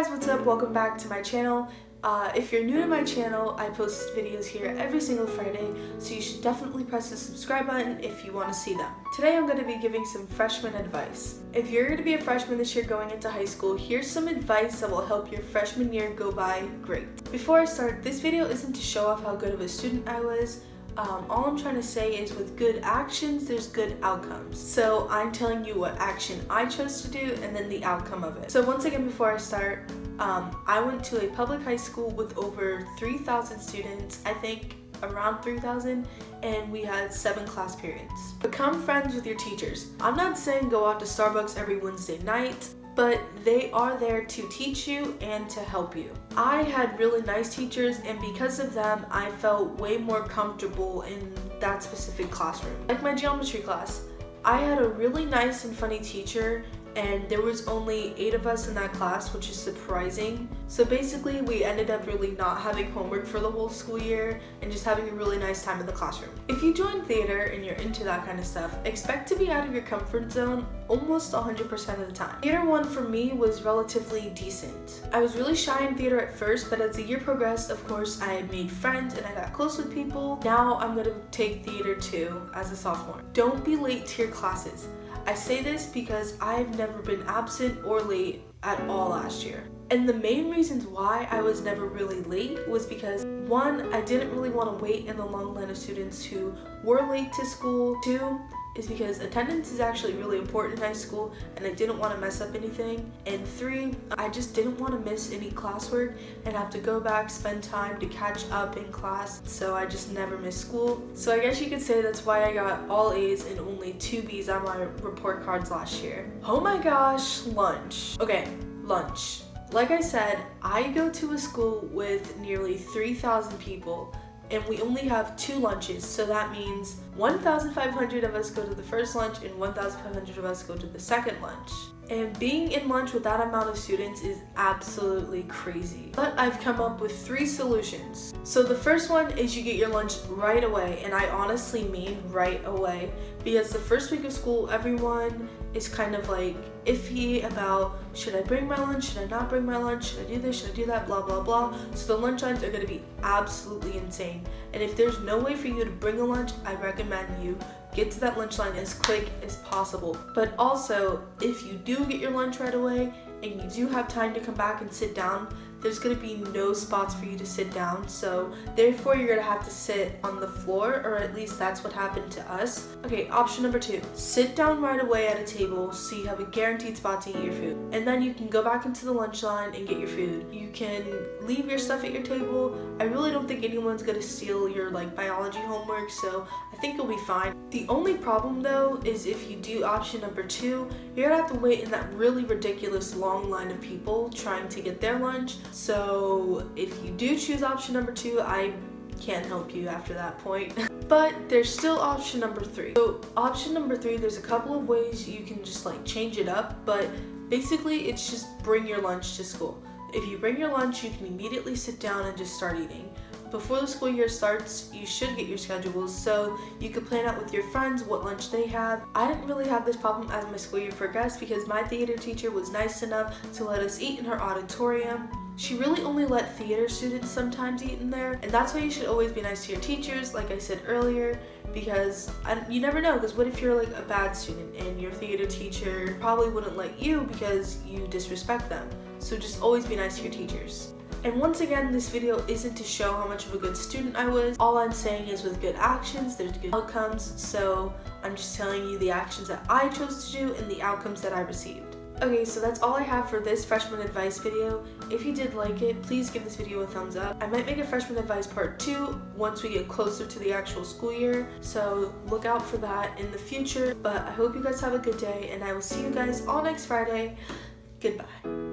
guys, what's up? Welcome back to my channel. If you're new to my channel, I post videos here every single Friday, so you should definitely press the subscribe button if you want to see them. Today I'm going to be giving some freshman advice. If you're going to be a freshman this year going into high school, here's some advice that will help your freshman year go by great. Before I start, this video isn't to show off how good of a student I was. All I'm trying to say is with good actions, there's good outcomes. So I'm telling you what action I chose to do and then the outcome of it. So once again, before I start, I went to a public high school with over 3,000 students, I think around 3,000, and we had 7 class periods. Become friends with your teachers. I'm not saying go out to Starbucks every Wednesday night, but they are there to teach you and to help you. I had really nice teachers, and because of them, I felt way more comfortable in that specific classroom. Like my geometry class, I had a really nice and funny teacher, and there was only 8 of us in that class, which is surprising. So basically, we ended up really not having homework for the whole school year and just having a really nice time in the classroom. If you join theater and you're into that kind of stuff, expect to be out of your comfort zone almost 100% of the time. Theater 1 for me was relatively decent. I was really shy in theater at first, but as the year progressed, of course, I made friends and I got close with people. Now I'm gonna take theater 2 as a sophomore. Don't be late to your classes. I say this because I've never been absent or late at all last year. And the main reasons why I was never really late was because 1, I didn't really want to wait in the long line of students who were late to school. 2 is because attendance is actually really important in high school and I didn't want to mess up anything. And 3, I just didn't want to miss any classwork and have to go back, spend time to catch up in class, so I just never missed school. So I guess you could say that's why I got all A's and only 2 B's on my report cards last year. Oh my gosh, lunch. Okay, lunch. Like I said, I go to a school with nearly 3,000 people, and we only have 2 lunches, so that means 1,500 of us go to the first lunch and 1,500 of us go to the second lunch. And being in lunch with that amount of students is absolutely crazy. But I've come up with 3 solutions. So the first one is you get your lunch right away, and I honestly mean right away, because the first week of school, everyone is kind of like iffy about, should I bring my lunch, should I not bring my lunch, should I do this, should I do that, blah blah blah. So the lunch lines are going to be absolutely insane, and if there's no way for you to bring a lunch, I recommend you get to that lunch line as quick as possible. But also, if you do get your lunch right away and you do have time to come back and sit down, there's going to be no spots for you to sit down, so therefore you're going to have to sit on the floor, or at least that's what happened to us. Okay, option number 2, sit down right away at a table so you have a guaranteed spot to eat your food, and then you can go back into the lunch line and get your food. You can leave your stuff at your table. I really don't think anyone's going to steal your biology homework, so I think you'll be fine. The only problem though is if you do option number 2, you're going to have to wait in that really ridiculous long line of people trying to get their lunch. So if you do choose option number 2, I can't help you after that point. But there's still option number 3. So option number 3, there's a couple of ways you can just change it up, but basically it's just bring your lunch to school. If you bring your lunch, you can immediately sit down and just start eating. Before the school year starts, you should get your schedules, so you could plan out with your friends what lunch they have. I didn't really have this problem as my school year progressed because my theater teacher was nice enough to let us eat in her auditorium. She really only let theater students sometimes eat in there, and that's why you should always be nice to your teachers, like I said earlier, because you never know, because what if you're a bad student and your theater teacher probably wouldn't let you because you disrespect them. So just always be nice to your teachers. And once again, this video isn't to show how much of a good student I was. All I'm saying is with good actions, there's good outcomes, so I'm just telling you the actions that I chose to do and the outcomes that I received. Okay, so that's all I have for this freshman advice video. If you did like it, please give this video a thumbs up. I might make a freshman advice part 2 once we get closer to the actual school year, so look out for that in the future. But I hope you guys have a good day, and I will see you guys all next Friday. Goodbye.